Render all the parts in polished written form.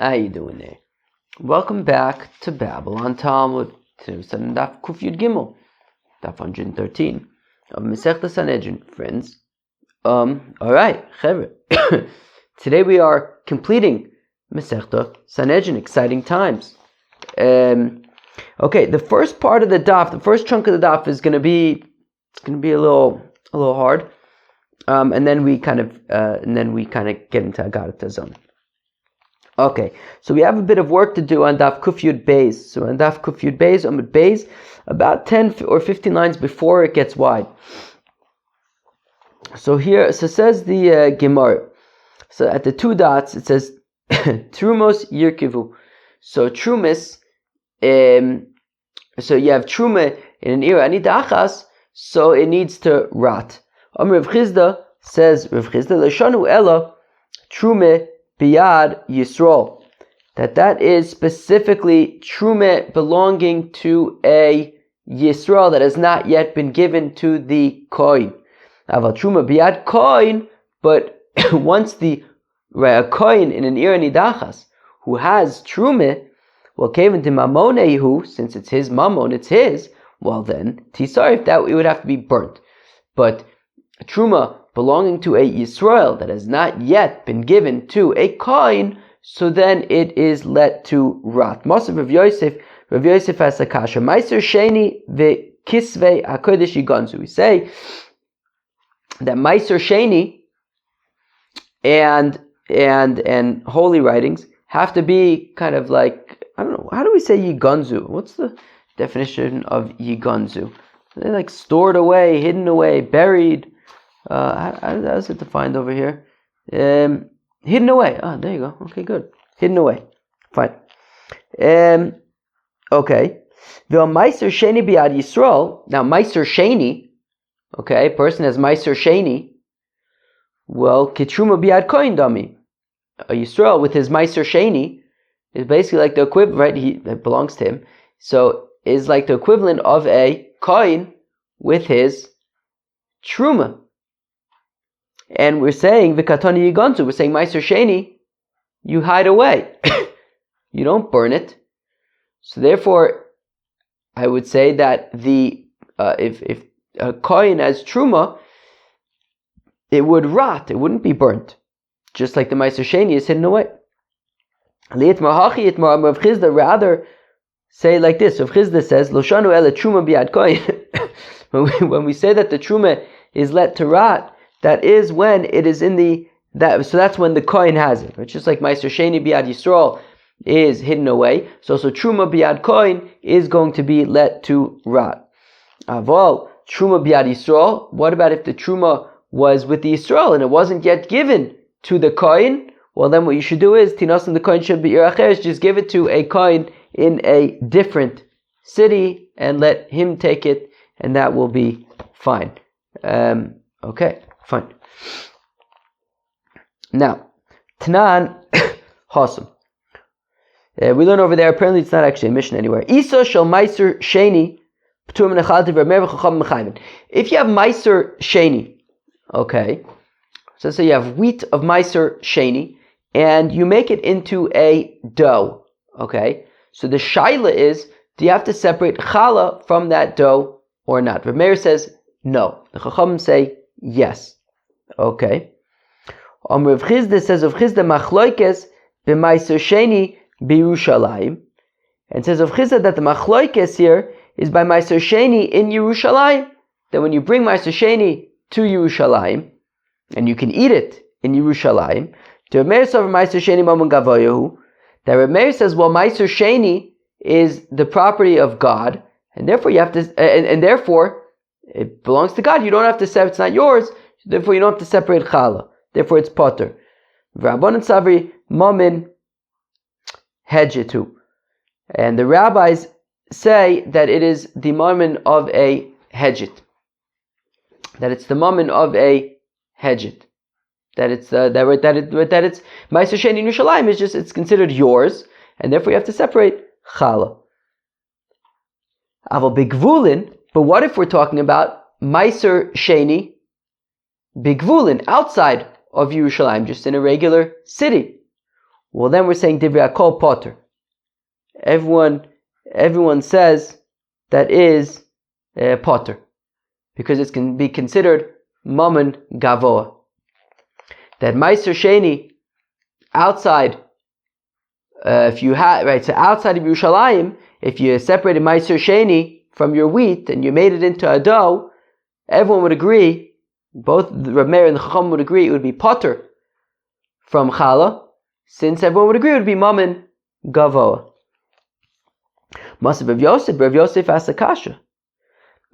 How you doing there? Welcome back to Babylon Talmud. Today we're studying Daf Kuf Yud Gimel, Daf 113 of Masechta Sanhedrin, friends. Alright, Chevre. Today we are completing Masechta Sanhedrin, exciting times. Okay, the first part of the Daf, the first chunk of the Daf is going to be a little hard. And then we kind of get into Agarata zone. Okay, so we have a bit of work to do on Daf Kuf Yud Beis. So on Daf Kuf Yud Beis, Amud Beis, about 10 or 15 lines before it gets wide. So here, says the Gemara. So at the two dots, it says Trumos Yirkivu. So Trumis, so you have Truma in an era Anidachas, so it needs to rot. Rav Chizda says, Leshanu Ella Trume Biyad Yisrael, that is specifically Trume belonging to a Yisrael that has not yet been given to the Kohen. Aval Trume Biyad Kohen, but once a Kohen in an Ira Nidachas who has Trume, well, Kevin to Mamonehu, since it's his Mamon, it's his, well then, Tisarif, that it would have to be burnt. But Truma belonging to a Yisrael that has not yet been given to a Kohen, so then it is let to rot. Masav Rav Yosef has a kasha. Meiser Sheni ve'kisvei hakodesh yiganzu. We say that Meiser Sheni and holy writings have to be kind of like, I don't know, how do we say yiganzu? What's the definition of yiganzu? They're like stored away, hidden away, buried. How's it defined over here? Hidden away. Ah, there you go. Okay, good. Hidden away. Fine. Okay. The Meiser Sheni Biad Yisrael. Now, Meiser Sheni. Okay, person has Meiser Sheni. Well, Kitruma Biad Kohen Dami. A Yisrael with his Meiser Sheni is basically like the equivalent, right? It belongs to him. So, is like the equivalent of a Kohen with his Truma. And we're saying Vikatani Yiganzu, we're saying Meiser Sheni, you hide away. You don't burn it. So therefore, I would say that if a Kohen has Truma, it would rot, it wouldn't be burnt. Just like the Meiser Sheni is hidden away. Rav Chizda rather say like this. Rav Chizda says, Loshanu ele Truma biad Kohen. When we say that the Truma is let to rot, that is when it is so that's when the Kohen has it. It's just like Meiser Sheni Biad Yisrael is hidden away. So Truma Biad Kohen is going to be let to rot. Aval, Truma Biad Yisrael, what about if the Truma was with the Yisrael and it wasn't yet given to the Kohen? Well, then what you should do is, Tinasim the Kohen should be Iracheres, just give it to a Kohen in a different city and let him take it, and that will be fine. Okay. Fine. Now, Tanan Hasam. We learn over there, apparently it's not actually a mission anywhere. Isa shel Meiser Sheni. If you have Meiser Sheni, okay, so say you have wheat of Meiser Sheni, and you make it into a dough, okay, so the shaila is, do you have to separate challah from that dough or not? Rav Meir says no. The Chachamim say yes. Okay. Rav Chizda says, Rav Chizda machloikes b'meiser sheni b'Yerushalayim, and says Rav Chizda that the machloikes here is by meiser sheni in Yerushalayim. That when you bring meiser sheni to Yerushalayim, and you can eat it in Yerushalayim, to Rav Meir says meiser sheni mamon gavoyahu. That Rav Meir says, well, meiser sheni is the property of God, and therefore you have to, and therefore it belongs to God. You don't have to say it's not yours. Therefore, you don't have to separate challah. Therefore, it's potter. Rabbanan Savri Mamin Hedjitu. And the rabbis say that it is the mammon of a hedjit. That it's the mammon of a hedjit. That it's Meiser Sheni Yerushalayim is just, it's considered yours, and therefore you have to separate challah. Aval bigvulin. But what if we're talking about Meiser Sheni Bigvulin, outside of Yerushalayim, just in a regular city? well then we're saying Divrei Hakol Potter. Everyone says that is Potter, because it can be considered Mammon Gavoa. That Meiser Sheni outside, so outside of Yerushalayim, if you separated Meiser Sheni from your wheat and you made it into a dough, everyone would agree, both the Reb Meir and the Chacham would agree, it would be Potter from Chala, since everyone would agree it would be Mammon Gavoa. Masav Rav Yosef asked a kasha.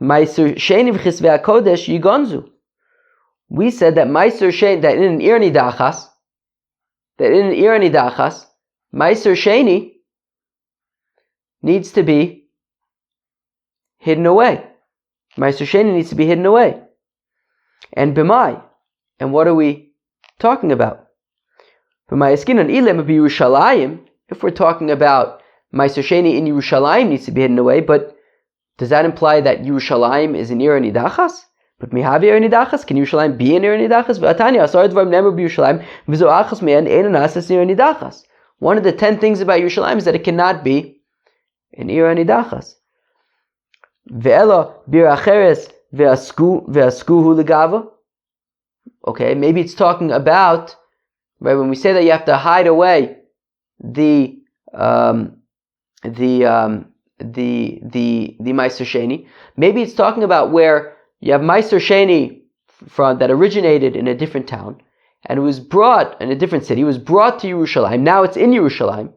Meiser Sheni v'chisvei HaKodesh yigonzu. We said that Meiser Sheni, that in an Ir Nidachas, Meiser Sheni needs to be hidden away. Meiser Sheni needs to be hidden away. And B'mai, and what are we talking about? B'mai Eskinon Ilem B'Yerushalayim, if we're talking about Meiser Sheni in Yerushalayim needs to be hidden away, but does that imply that Yerushalayim is an Ir Nidachas? But mihavi Ir Nidachas, can Yerushalayim be an Ir Nidachas? V'atanya asar dvarim never b'Yerushalayim v'zo achas me'an ein anasas Ir Nidachas. One of the 10 things about Yerushalayim is that it cannot be an Ir Nidachas. Ve'ela bir acheres ve'askuhu legava. Okay, maybe it's talking about, right, when we say that you have to hide away the Meiser Sheni, maybe it's talking about where you have Meiser Sheni that originated in a different town, and it was brought in a different city, it was brought to Yerushalayim, now it's in Yerushalayim,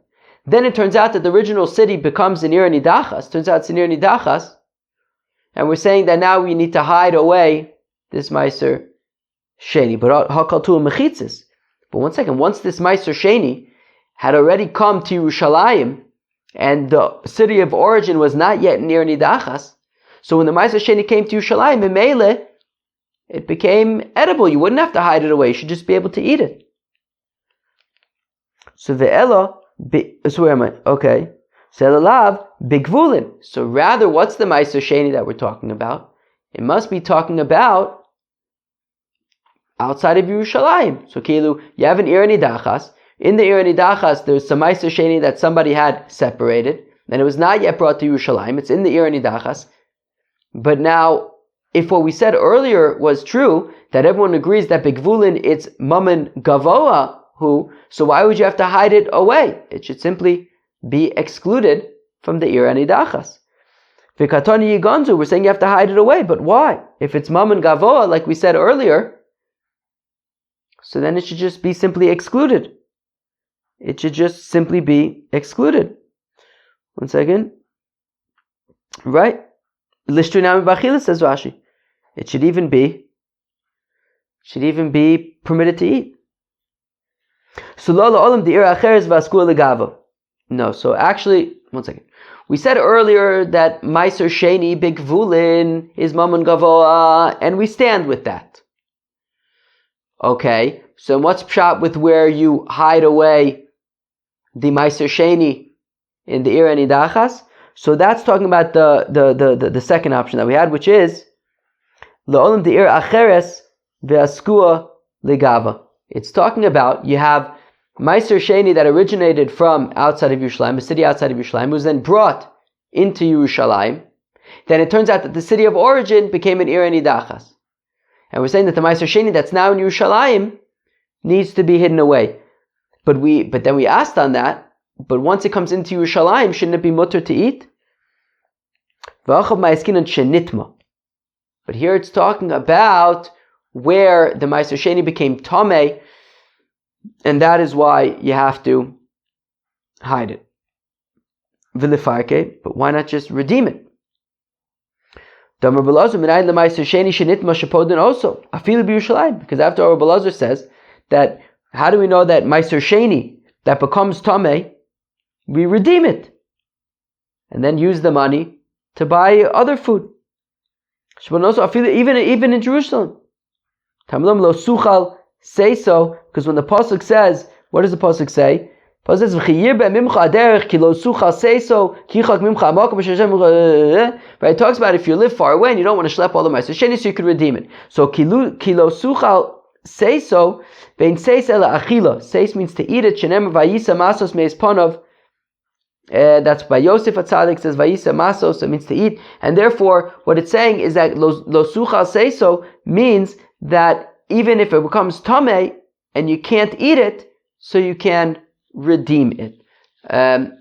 then it turns out that the original city becomes an Ir Nidachas, turns out it's an Ir Nidachas, and we're saying that now we need to hide away this Meiser Sheni, but Hakaltu Mechitzis. But one second, once this Meiser Sheni had already come to Yerushalayim, and the city of origin was not yet near Nidachas, so when the Meiser Sheni came to Yerushalayim, in Meile, it became edible. You wouldn't have to hide it away. You should just be able to eat it. So ve'ela, so where am I? Okay. Selalav bigvulin. So rather, what's the Meiser Sheni that we're talking about? It must be talking about outside of Yerushalayim. So Kilu, you have an Ir Nidachas. In the Ir Nidachas, there's some Meiser Sheni that somebody had separated, and it was not yet brought to Yerushalayim. It's in the Ir Nidachas. But now, if what we said earlier was true, that everyone agrees that Bigvulin, it's Mammon Gavoa, so why would you have to hide it away? It should simply be excluded from the Ir Nidachas. V'katoni Yigonzu, we're saying you have to hide it away, but why? If it's Mammon Gavoa, like we said earlier, so then it should just be simply excluded. It should just simply be excluded. One second. Right. Lishtrinami b'achila, says Rashi. It should even be permitted to eat. No, so actually, one second. We said earlier that Meiser Sheni Bigvulin is Mammon Gavoa, and we stand with that. Okay, so what's pshat with where you hide away the Meiser Sheni in the Ir Nidachas? So that's talking about the second option that we had, which is La'olam De'ir Acheres Ve'askua Legava. It's talking about you have Meiser Sheni that originated from outside of Yerushalayim, a city outside of Yerushalayim, was then brought into Yerushalayim. Then it turns out that the city of origin became an Ir Nidachas. And we're saying that the Meiser Sheni that's now in Yerushalayim needs to be hidden away. But then we asked on that, but once it comes into Yerushalayim, shouldn't it be mutter to eat? But here it's talking about where the Meiser Sheni became Tameh, and that is why you have to hide it. But why not just redeem it? Because after all, Rabbi Elazar says that, how do we know that Meiser Sheni that becomes Tameh, we redeem it and then use the money to buy other food. Even in Jerusalem, say so, because when the pasuk says, what does the pasuk say? It talks about if you live far away and you don't want to schlep all the Meiser Sheni, so you could redeem it. So kilo suchal seiso, vein seis ela achila. Seis means to eat it. Shenem vayisa masos meis ponov. That's by Yosef Atzadik says vayisa masos. It means to eat, and therefore what it's saying is that lo suchal seiso means that even if it becomes tamei and you can't eat it, so you can redeem it.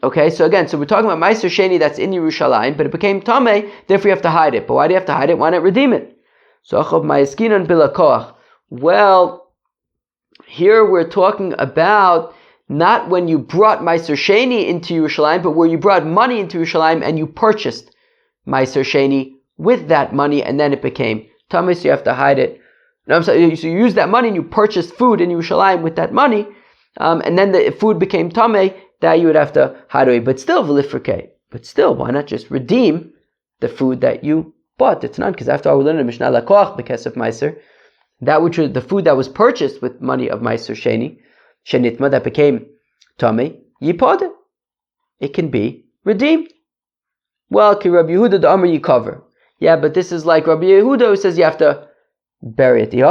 Okay, so again, so we're talking about Meiser Sheni that's in Yerushalayim, but it became Tameh, therefore you have to hide it. But why do you have to hide it? Why not redeem it? So Achav Mayaskinan Bilakoach. Well, here we're talking about not when you brought Meiser Sheni into Yerushalayim, but where you brought money into Yerushalayim and you purchased Meiser Sheni with that money, and then it became Tameh, so you have to hide it. No, I'm sorry, so you use that money and you purchased food in Yerushalayim with that money, and then the food became Tameh, that you would have to hide away. But still, v'lifrikei. But still, why not just redeem the food that you bought? It's not, because after all, we learned in Mishnah Lakoach, B'kesef Meiser, that which was the food that was purchased with money of Meiser Sheni, Shenitma, that became Tameh, Yipod. It can be redeemed. Well, Ki Rabbi Yehuda the Amr Yikover. Yeah, but this is like Rabbi Yehuda who says you have to bury it. But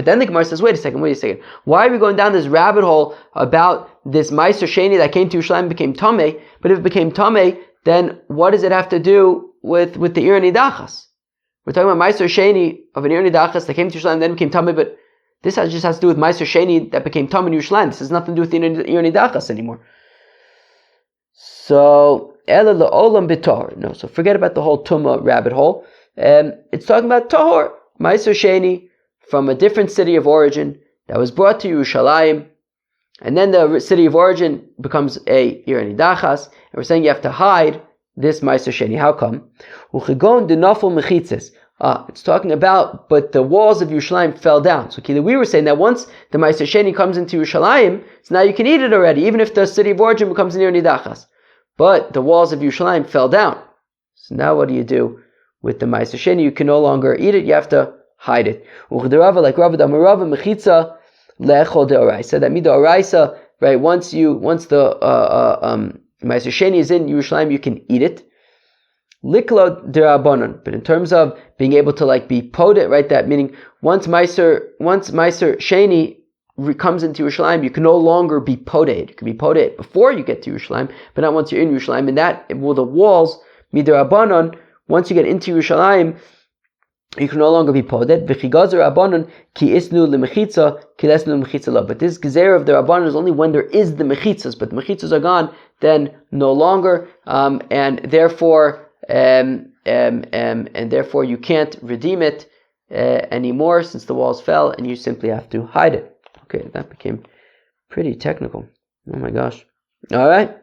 then the Gemara says, wait a second. Why are we going down this rabbit hole about this Meiser Sheni that came to Yerushalayim became Tameh? But if it became Tameh, then what does it have to do with the Ir Nidachas? We're talking about Meiser Sheni of an Ir Nidachas that came to Yerushalayim and then became Tameh, but this just has to do with Meiser Sheni that became Tameh in Yerushalayim. This has nothing to do with the Ir Nidachas anymore. So, Ela le'olam b'tohor. No, so forget about the whole Tumah rabbit hole. It's talking about Tahor, Meiser Sheni, from a different city of origin that was brought to Yerushalayim, and then the city of origin becomes a Ir Nidachas, and we're saying you have to hide this Meiser Sheni. How come? Uchigon denafel mechitzes. It's talking about, but the walls of Yerushalayim fell down. So we were saying that once the Meiser Sheni comes into Yerushalayim, so now you can eat it already, even if the city of origin becomes an Ir Nidachas. But the walls of Yerushalayim fell down. So now what do you do? With the Meiser Sheni, you can no longer eat it, you have to hide it. Like Rava Damarava Mechitza Lechol Deoraisa. That means the Oraisa, right? Once the Meiser Sheni is in Yerushalayim, you can eat it. Liklo Derabanan. But in terms of being able to be poded, right? That meaning once Meiser Sheni comes into Yerushalayim, you can no longer be poded. You can be poded before you get to Yerushalayim, but not once you're in Yerushalayim. And that will the walls midirabanan. Once you get into Yerushalayim, you can no longer be poded. But this gezer of the Rabbanon is only when there is the mechitzas, but the mechitzas are gone, then no longer, and therefore you can't redeem it anymore since the walls fell, and you simply have to hide it. Okay, that became pretty technical. Oh my gosh! All right.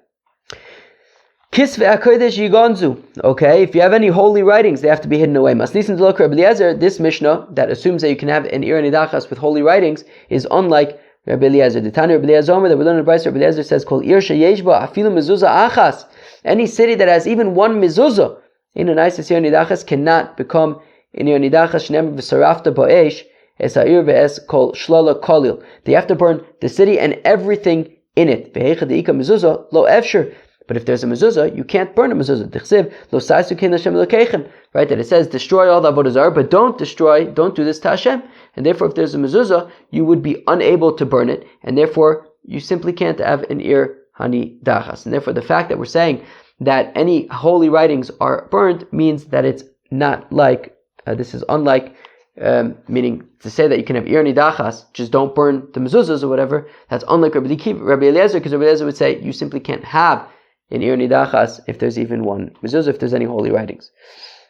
Kisve HaKodesh Yigonzu. Okay, if you have any holy writings, they have to be hidden away. Masnisim Delok Rabbi Eliezer, this Mishnah that assumes that you can have an Ir Nidachas with holy writings is unlike Rabbi Eliezer. The Tanya Rabbi Eliezer that we learn in the Brayso, Rabbi Eliezer says, "Kol Ir sheyeshba afilu mezuzah achas." Any city that has even one mezuzah in an ISIS Ir Nidachas cannot become an Ir Nidachas. Shneim v'sarafta ba'esh es ha'ir ve'es kol shlala kolil. They have to burn the city and everything in it. Ve'hecha de'ika mezuzah lo efsher. But if there's a mezuzah, you can't burn a mezuzah. Right? That it says, destroy all the avodah zarah, but don't do this to Hashem. And therefore, if there's a mezuzah, you would be unable to burn it, and therefore, you simply can't have an Ir Hanidachas. And therefore, the fact that we're saying that any holy writings are burned means that it's not like, this is unlike, meaning to say that you can have Ir Nidachas, just don't burn the mezuzahs or whatever, that's unlike Rabbi Eliezer, because Rabbi Eliezer would say, you simply can't have in Ir Nidachas if there's even one mezuzah, if there's any holy writings.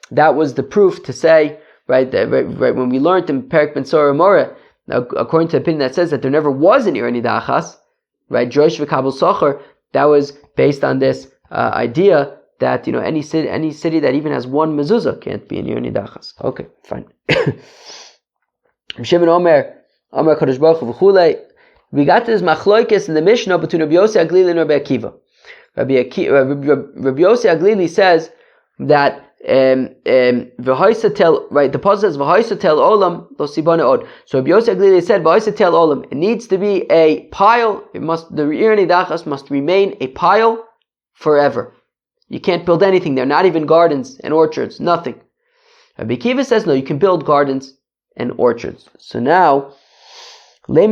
That was the proof to say, right, when we learned in Perek Ben Sorah Moreh, according to the opinion that says that there never was an Ir Nidachas, right, Josh v'Kabel Socher, that was based on this idea that, any city that even has one mezuzah can't be an Ir Nidachas. Okay, fine. Shimon Omer Kodesh Baruch Hu v'chulei. We got this machloikis in the Mishnah between Rabbi Yossi Aglili and Rabbi Akiva. Rabbi Yossi Aglili says that right, the pasuk says v'hoisa tel olam lo sibana od. So Rabbi Yossi Aglili said v'hoisa tel olam. It needs to be a pile. The Ir Nidachas must remain a pile forever. You can't build anything there, not even gardens and orchards, nothing. Rabbi Akiva says no, you can build gardens and orchards. So now, let's say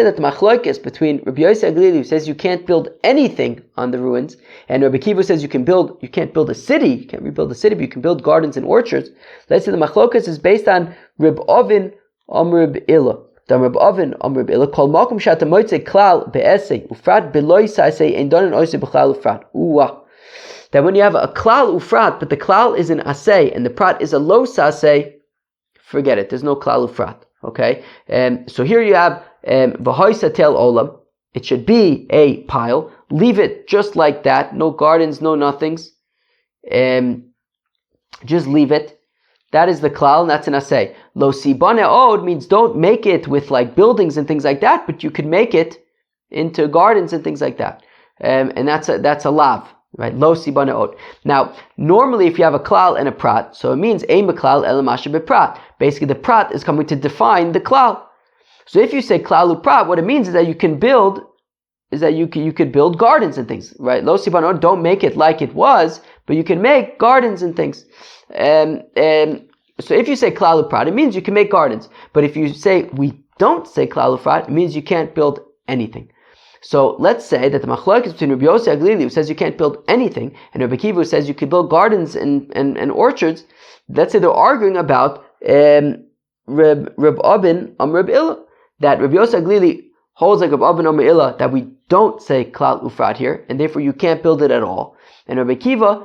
that the machlokes between Rabbi Yossi Aglili, who says you can't build anything on the ruins, and Rabbi Kiva says you can't build a city, you can't rebuild a city, but you can build gardens and orchards. Let's say the machlokes is based on Reb Ovin Reb Illa. The Reb Ovin Reb Illa kol makom shata moitze klal be'esei ufrat beloy saisei ein donen oisei b'klal ufrat. That when you have a klal ufrat, but the klal is an asay and the prat is a lo sasei, forget it. There's no klal ufrat. Okay, so here you have v'hoisa tel olam. It should be a pile. Leave it just like that. No gardens, no nothings. Just leave it. That is the klal, and that's an asay. Lo sibane od means don't make it with like buildings and things like that, but you can make it into gardens and things like that. And that's a lav, right? Lo sibane od. Now, normally if you have a klal and a prat, so it means ein beklal ela masha beprat. Basically, the prat is coming to define the klal. So if you say klal uprat, what it means is that you can build, you could build gardens and things, right? Lo sibane od, don't make it like it was, but you can make gardens and things. So if you say klal uprat, it means you can make gardens. But if you say we don't say klal uprat, it means you can't build anything. So let's say that the machlokes is between Rabbi Yossi Aglili, who says you can't build anything, and Rabbi Kiva, who says you can build gardens and orchards. Let's say they're arguing about Reb Abin Reb Illa, that Rabbi Yossi Aglili holds like Reb Abin Reb Illa that we don't say klal ufrat here, and therefore you can't build it at all. And Rabbi Kiva,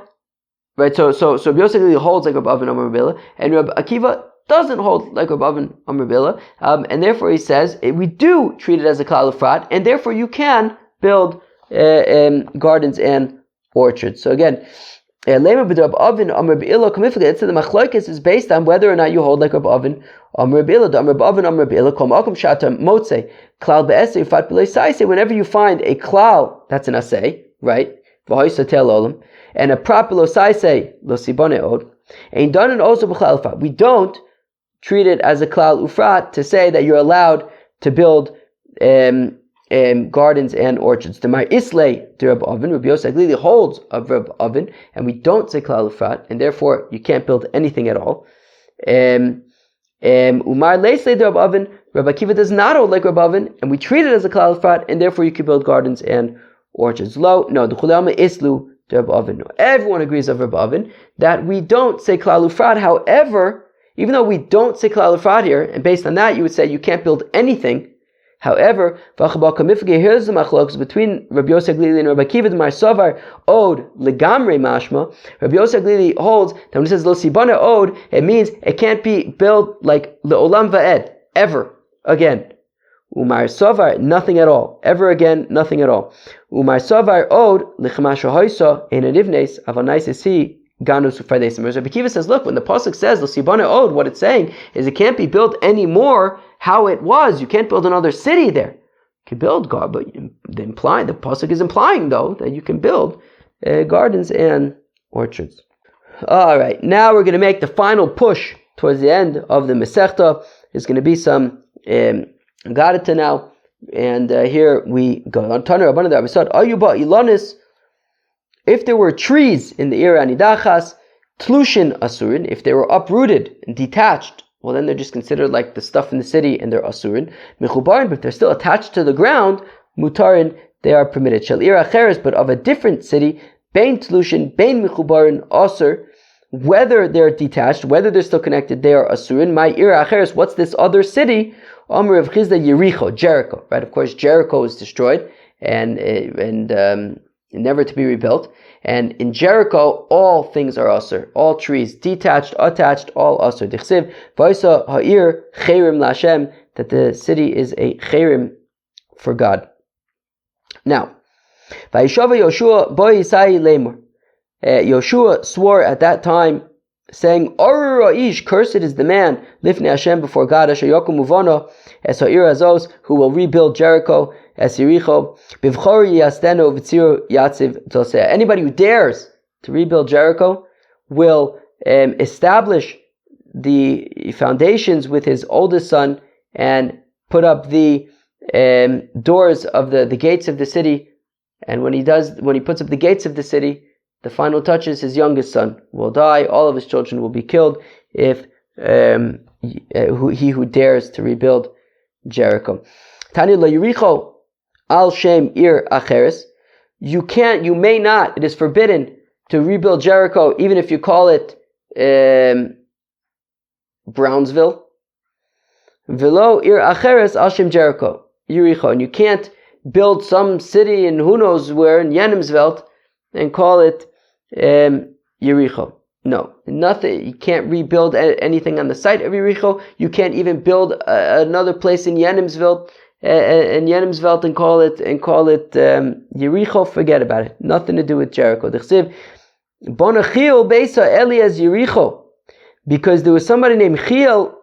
right? So Rabbi Yossi Aglili holds like Reb Abin Reb Illa, and Rabbi Akiva doesn't hold like Reb Abin Reb Illa, and therefore he says we do treat it as a klal ufrat, and therefore you can build gardens and orchards. So again, it's the machlokes is based on whether or not you hold like Reb Avin Reb Illa. Reb Avin Reb Illa kol makom shata motze klal be'esei ufat b'lei saisei. Whenever you find a klal, that's an asay, right? V'hoisa tel olam, and a prat b'lo saisei lo sibone od. Ein donen also b'klal ufrat. We don't treat it as a klal ufrat to say that you're allowed to build gardens and orchards. The Mar Islay to Reb Avin, Rabbi Yossi Aglili holds of Reb Avin, and we don't say klal ufrat, and therefore you can't build anything at all. Umar Leislay to Reb Avin, Rabbi Akiva does not hold like Reb Avin, and we treat it as a klal ufrat, and therefore you can build gardens and orchards. No, the Chulama Islu to Reb Avin. No, everyone agrees of Reb Avin that we don't say klal ufrat. However, even though we don't say klal ufrat here, and based on that you would say you can't build anything. However, here's the machlokes between Rabbi Yossi Aglili and Rabbi Akiva. Mar Savar Od Legamre Mashma. Rabbi Yossi Aglili holds that when it says Lo Sibana Od, it means it can't be built like Leolam Va'ed, ever again. Umar Savar, nothing at all. Ever again, nothing at all. Umar Savar Od Lechmasha Hoisa in an Ivnes Avanais Esi Ganus Ufardesim. Whereas Rabbi Akiva says, look, when the pasuk says Lo Sibana Od, what it's saying is it can't be built anymore how it was. You can't build another city there. You can build gardens, but the pasuk is implying though that you can build gardens and orchards. All right, now we're going to make the final push towards the end of the Masechta. There's going to be some Garita now, and here we go. On Taner Rabbanan there, we said Ayuba Ilanis. If there were trees in the area Anidachas, Tlushin Asurin, if they were uprooted and detached, well then they're just considered like the stuff in the city and they're asurin. Mechubarin, but if they're still attached to the ground, mutarin, they are permitted. Shal ira acheres, but of a different city, bein tlushin, bein mechubarin, asur, whether they're detached, whether they're still connected, they are asurin. My ira acheres, what's this other city? Amr of Chizda Yericho, Jericho, right? Of course, Jericho was destroyed and never to be rebuilt. And in Jericho, all things are asur. All trees, detached, attached, all asur. Dichsiv, v'oisa ha'ir chayrim l'Hashem, that the city is a chayrim for God. Now, v'yishava Yoshua bo Yisai lemur. Yoshua swore at that time, saying, Arur Ra'ish, cursed is the man, lifnei Hashem, before God, asher yokum uvana, es ha'ir azos, who will rebuild Jericho, as Yericho, bivchor yasteno v'tzir yatziv toseh. Anybody who dares to rebuild Jericho will establish the foundations with his oldest son and put up the doors of the gates of the city. And when he puts up the gates of the city, the final touch is his youngest son will die. All of his children will be killed if he who dares to rebuild Jericho. Tani la Yericho al shem ir acheres. You may not, it is forbidden to rebuild Jericho even if you call it Brownsville. Velo ir acheres al shem Jericho, Yericho. And you can't build some city in who knows where, in Yenemsveld, and call it Yericho. No, nothing. You can't rebuild anything on the site of Yericho. You can't even build another place in Yenemsveld and call it Yericho. Forget about it. Nothing to do with Jericho. Because there was somebody named Chiel,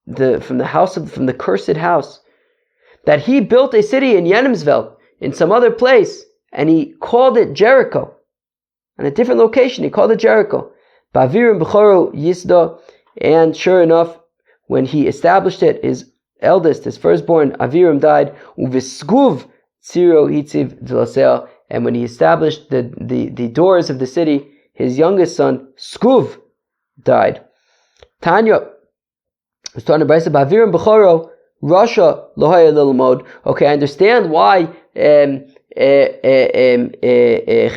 from the cursed house, that he built a city in Yenemsveld, in some other place, and he called it Jericho. On a different location, he called it Jericho. Ba'avirim b'choro yisda, and sure enough, when he established it, his eldest, his firstborn, Aviram, died. Uviskuv tziro hitziv d'laseo, and when he established the doors of the city, his youngest son, Skuv, died. Tanya was talking about Ba'avirim b'choro Russia lohaya lilmod. Okay, I understand why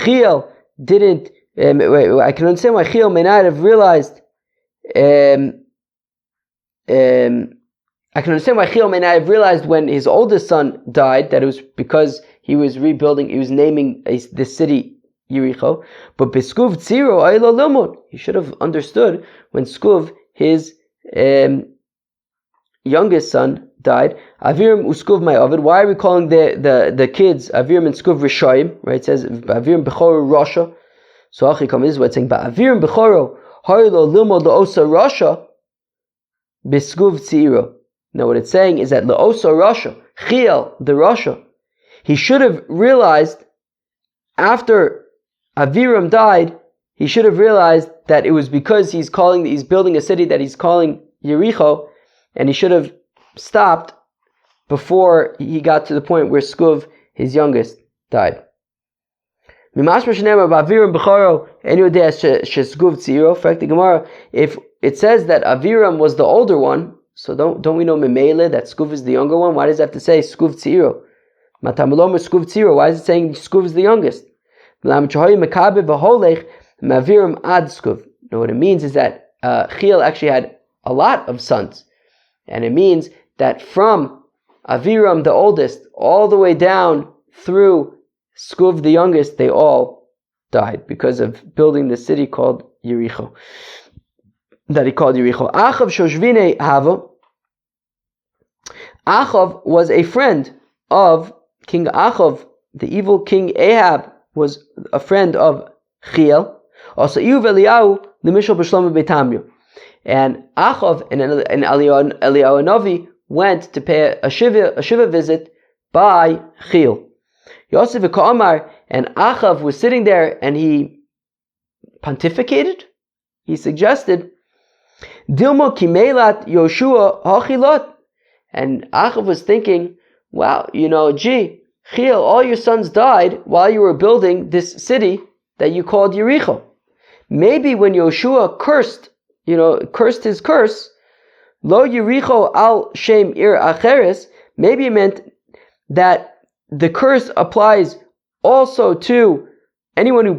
Chiel didn't. I can understand why Chiel may not have realized. I can understand why Chiel may not have realized when his oldest son died that it was because he was rebuilding. He was naming the city Yericho. But Beskuv Tziro Ayla Lilmod, he should have understood when Skuv, his youngest son, died. Avirim Uskuv Ma'avid. Why are we calling the kids Avirim and Skuv Rishayim? Right? It says Avirim Bechoro Rasha. So Achikam is what's saying. But Avirim Bechoro Haylo Lilmod Laosa Rasha Beskuv Tziro. Now what it's saying is that Laosa Rasha, Chiel the Rasha, he should have realized after Aviram died, he should have realized that it was because he's building a city that he's calling Yericho, and he should have stopped before he got to the point where Skuv, his youngest, died. If it says that Aviram was the older one, so don't we know Memele that Skuv is the younger one? Why does it have to say Skuv Tziro? Matamalomer Skuv Tziro. Why is it saying Skuv is the youngest? Now what it means is that Chiel actually had a lot of sons, and it means that from Aviram the oldest all the way down through Skuv the youngest, they all died because of building the city called Yericho. That he called Yericho. Achav Shoshvine Hava. Achav was a friend of King Achav. The evil King Ahab was a friend of Chiel. Also, Iyuv Eliyahu Lemishal B'Shlomo Beitamyu. And Achav and Eliyahu Navi went to pay a shiva visit by Chiel. Yosef Ka'amar, and Achav was sitting there and he pontificated. He suggested, Dilmo Kimelat Yoshua Hachilot. And Achav was thinking, wow, Chiel, all your sons died while you were building this city that you called Yericho. Maybe when Yoshua cursed his curse, Lo Yericho al Shem Ir Acheres, maybe it meant that the curse applies also to anyone who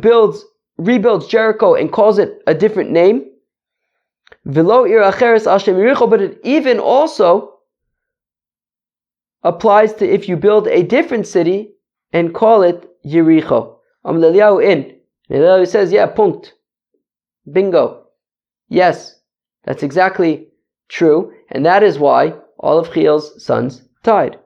rebuilds Jericho and calls it a different name. Velo Ir Acheres al Shem Yericho, but it even also applies to if you build a different city and call it Yericho. Eliyahu says, yeah, punkt. Bingo. Yes, that's exactly true. And that is why all of Chiel's sons died.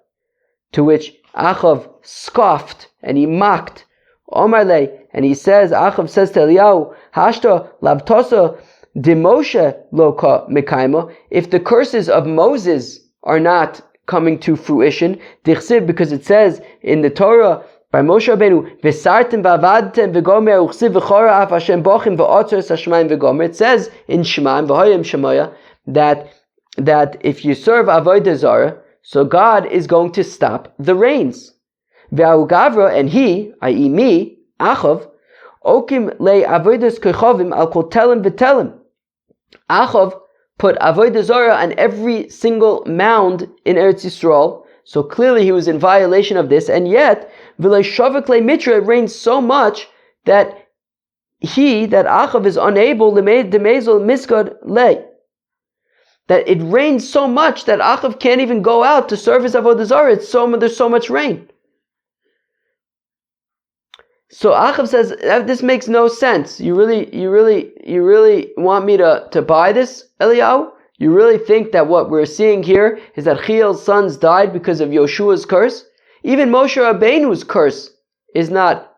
To which Achav scoffed and he mocked. Omarle, and Achav says to Eliyahu, Hashta lavtosa de Moshe loka mekaima. If the curses of Moses are not coming to fruition, because it says in the Torah by Moshe Rabbeinu, V'sartem v'avadtem v'gomer uchsiv v'chora af Hashem bochim v'otzers hashmayim v'gomer. It says in Shemaim v'hoyim Shemaya that if you serve avodah zarah, so God is going to stop the rains. V'ahu gavra, and he, i.e. me, Achav, okim le avodas kechovim al kol telim v'telim. Achav put Avodah Zarah on every single mound in Eretz Yisrael. So clearly he was in violation of this, and yet V'lo shavak le mitra, it rains so much that Achav is unable Demezel Miskad le. That it rains so much that Achav can't even go out to serve his Avodah Zarah. There's so much rain. So Achav says, this makes no sense. You really want me to buy this, Eliyahu? You really think that what we're seeing here is that Chiel's sons died because of Yoshua's curse? Even Moshe Rabbeinu's curse is not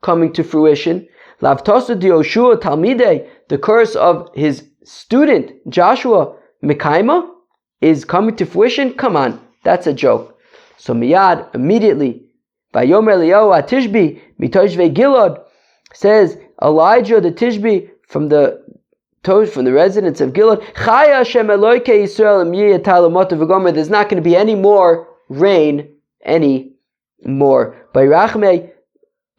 coming to fruition. Lavtosu di Yoshua Talmidei, the curse of his student Joshua Mekaima, is coming to fruition? Come on, that's a joke. So Miyad, immediately, Vayomer Eliyahu Tishbi Mitoshve Gilad, says Elijah the Tishbi from the residents of Gilad, Chaya Hashem Eloke Yisrael Im Talamot V'Gomer. There's not going to be any more rain anymore. By Rachmei,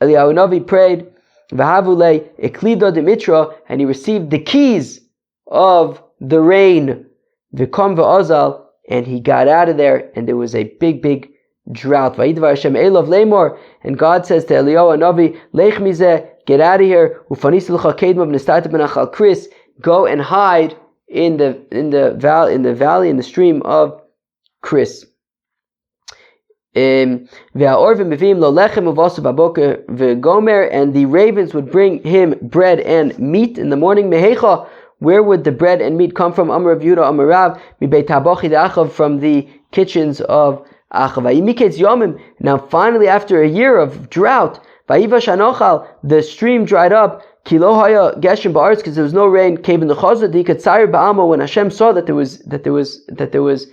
Eliyahu Navi prayed, V'havule Eklido Dimitra, and he received the keys of the rain, V'kom V'ozal, and he got out of there, and there was a big drought. Vayidvar Hashem Elov Lemor, and God says to Eliyahu Navi, Lech Mizeh, get out of here. Ufanis L'cha Kedma B'Nistata B'Nachal Kris, go and hide in the valley, in the stream of Kris. And the ravens would bring him bread and meat in the morning. Where would the bread and meat come from? Amar Rav Yehuda, Amar Rav, from the kitchens of Achav. Now finally, after a year of drought, the stream dried up. Because there was no rain. When Hashem saw that there was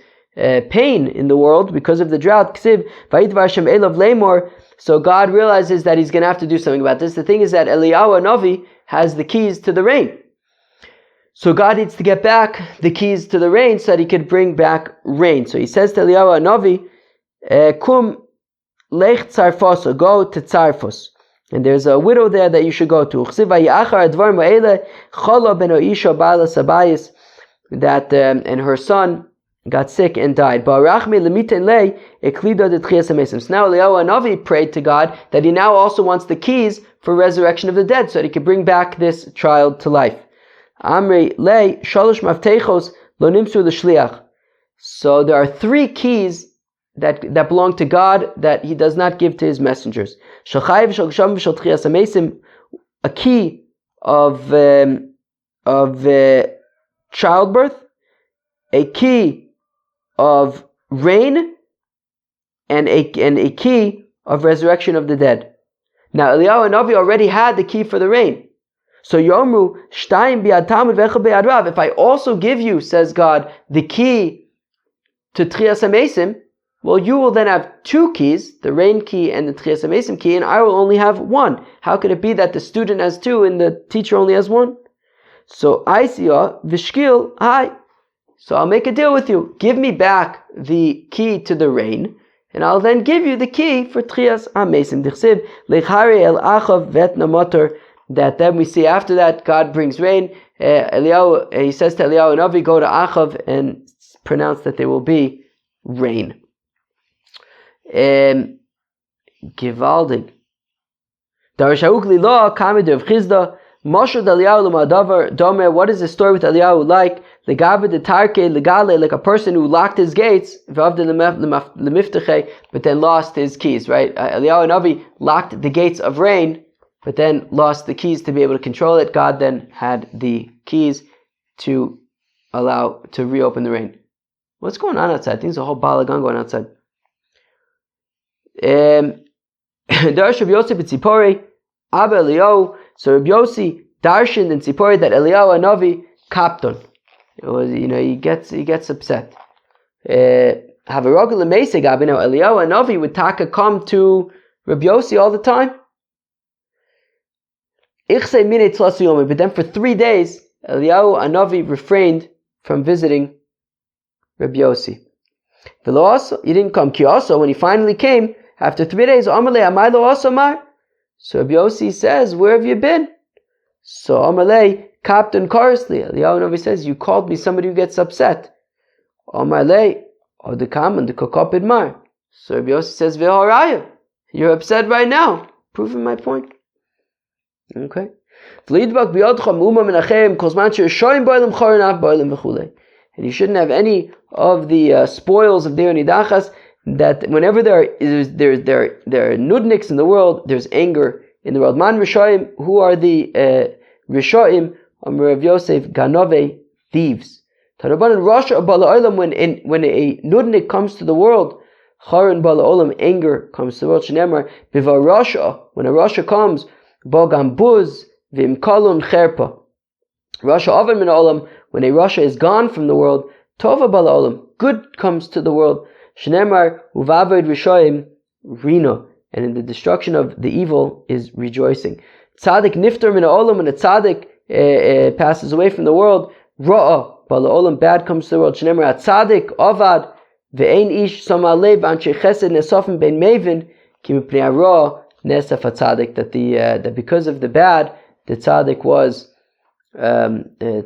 pain in the world because of the drought, so God realizes that He's going to have to do something about this. The thing is that Eliyahu Navi has the keys to the rain, so God needs to get back the keys to the rain so that He could bring back rain. So He says to Eliyahu Navi, "Kum lech Tzarfos, go to Tzarfos, and there's a widow there that you should go to." That and her son got sick and died. So now Eliyahu Navi prayed to God that he now also wants the keys for resurrection of the dead, so that he could bring back this child to life. So there are 3 keys that belong to God that He does not give to His messengers. A key of childbirth, a key of rain, and a key of resurrection of the dead. Now Eliyahu Navi already had the key for the rain. So Yomru Shtayim bi'ad Talmud v'echad bi'ad Rav. If I also give you, says God, the key to Tchias HaMesim, well, you will then have 2 keys, the rain key and the Tchias HaMesim key, and I will only have 1. How could it be that the student has 2 and the teacher only has 1? So I see v'shkil hi. So I'll make a deal with you. Give me back the key to the rain, and I'll then give you the key for Tchias HaMesim. Dichsiv lechari el achav vet namotor. That then we see after that God brings rain. He says to Eliyahu Navi, go to Achav and pronounce that there will be rain. Givaldig. Darashahuk lila kamid of Chizda. Moshe Eliyahu l'madavar domer. What is the story with Eliyahu like? Legave de tarke legale, like a person who locked his gates, but then lost his keys. Right? Eliyahu Navi locked the gates of rain, but then lost the keys to be able to control it. God then had the keys to reopen the rain. What's going on outside? I think there's a whole balagan going outside. Darsh Rabbi Yossi b'Tzipori, Abba Eliyahu. So Rabbi Yossi darshaned in Tzipori that Eliyahu Navi kapton. It was, he gets upset. Havarogel lemeiseg Abba. Now Eliyahu Navi would come to Rabbi Yossi all the time. But then for 3 days, Eliyahu Navi refrained from visiting Rabbi Yossi. He didn't come. Ki also, when he finally came, after 3 days, so Rabbi Yossi says, where have you been? So Amalei Captain Karsli. Eliyahu Novi says, you called me somebody who gets upset. Omar lei, or the kam and the kokopid mar. So Rabbi Yossi says, Ve'haraya. You're upset right now. Proving my point. Okay. And you shouldn't have any of the spoils of their nidachas. That whenever there are nudniks in the world, there's anger in the world. Man Rishoim, who are the Rishoim? Rav Yosef, Ganove, thieves. Tarabanan Rasha Bala Olam, when a nudnik comes to the world, Charan Bala Olam, anger comes to the world. Shenemar Biva Rasha, when a Rasha comes, Bogam Buz Vim Kalun Cherpa. Rasha Oven Min Olam, when a Rasha is gone from the world, Tova Bala Olam, good comes to the world. Shnemar uvavod rishoim rina, and in the destruction of the evil is rejoicing. Tzaddik niftar min ha'olam, when a tzaddik passes away from the world, ra'a bala olam, bad comes to the world. Shnemar tzaddik avad ve'ein ish samalev anshe chesed nesafim ben mevin ki mipnei hara nesaf tzaddik, that because of the bad, the tzaddik was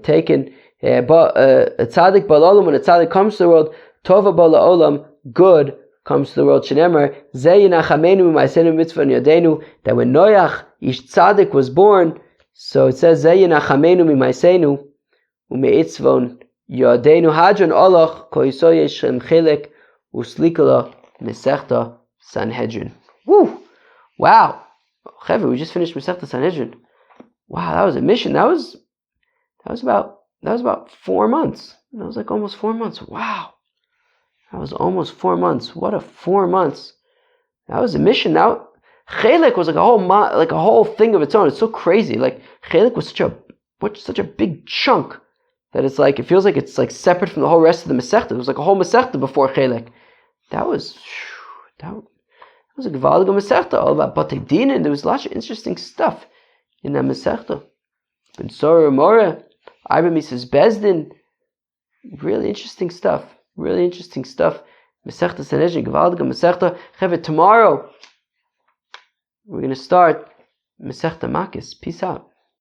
taken. But a tzaddik bala olam, when a tzaddik comes to the world, tova bala olam, good comes to the world. Shenemar zeyinachamenu ma'asenu mitzvah yadenu, that when Noach ish tzaddik was born, so it says zeyinachamenu ma'asenu u'meitzvon yadenu hadron olach ko yisoy yeshem chelek uslikala mesechta Sanhedrin. Woo! Wow, Chevra, we just finished Mesechta Sanhedrin. Wow, that was a mission. That was about 4 months. That was like almost 4 months. Wow. That was almost 4 months. What a 4 months! That was a mission. Now, Chelek was like a whole thing of its own. It's so crazy. Like Chelek was such a big chunk that it's like, it feels like it's like separate from the whole rest of the Masechta. It was like a whole Masechta before Chelek. That was a Gevaldige Masechta, all about Batei Din, and there was lots of interesting stuff in that Masechta. Ben Sora Mora, Iber Mises Bezdin, really interesting stuff. Mesechta Sanhedrin, Gevaldige Mesechta. Tomorrow we're going to start Mesechta Makis. Peace out.